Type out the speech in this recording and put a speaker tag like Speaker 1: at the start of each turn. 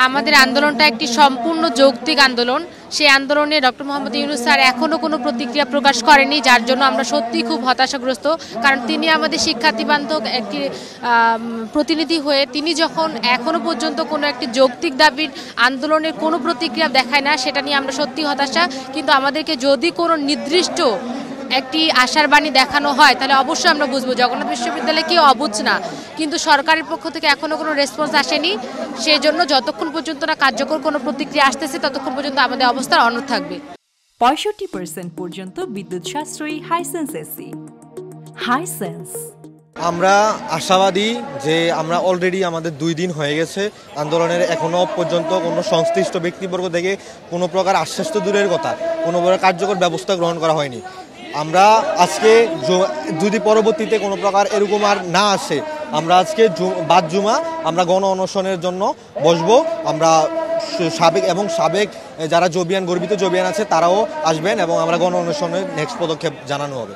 Speaker 1: আমাদের আন্দোলনটা একটি সম্পূর্ণ যৌক্তিক আন্দোলন। সেই আন্দোলনে ডক্টর মোহাম্মদ ইউনূস স্যার এখনও কোনো প্রতিক্রিয়া প্রকাশ করেনি, যার জন্য আমরা সত্যিই খুব হতাশাগ্রস্ত। কারণ তিনি আমাদের শিক্ষার্থী বান্ধব একটি প্রতিনিধি হয়ে তিনি যখন এখনও পর্যন্ত কোনো একটি যৌক্তিক দাবির আন্দোলনের কোনো প্রতিক্রিয়া দেখায় না, সেটা নিয়ে আমরা সত্যি হতাশা। কিন্তু আমাদেরকে যদি কোনো নির্দিষ্ট একটি আশার বাণী দেখানো হয় তাহলে অবশ্যই আমরা বুঝবো। জগন্নাথ বিশ্ববিদ্যালয় কেউ অবুঝ না, কিন্তু সরকারের পক্ষ থেকে এখনও কোনো রেসপন্স আসেনি। সেই জন্য যতক্ষণ পর্যন্ত না কার্যকর কোনো প্রতিক্রিয়া আসতেছে ততক্ষণ পর্যন্ত আমাদের অবস্থা অনড় থাকবে।
Speaker 2: 65% পর্যন্ত বিদ্যুৎ সাশ্রয়ী হাইসেন্স এসি। হাইসেন্স
Speaker 3: আমরা আশাবাদী যে আমরা অলরেডি আমাদের 2 দিন হয়ে গেছে আন্দোলনের, এখনও পর্যন্ত কোনো সংশ্লিষ্ট ব্যক্তিবর্গ থেকে কোনো প্রকার আশ্বাস তো দূরের কথা, কোনো প্রকার কার্যকর ব্যবস্থা গ্রহণ করা হয়নি। আমরা আজকে যদি পরবর্তীতে কোনো প্রকার এরকম আর না আসে, আমরা আজকে বাদ জুমা আমরা গণ অনশনের জন্য বসবো। আমরা সাবেক যারা জবিয়ান গর্বিত জবিয়ান আছে তারাও আসবেন এবং আমরা গণ অনশনের নেক্সট পদক্ষেপ জানানো হবে।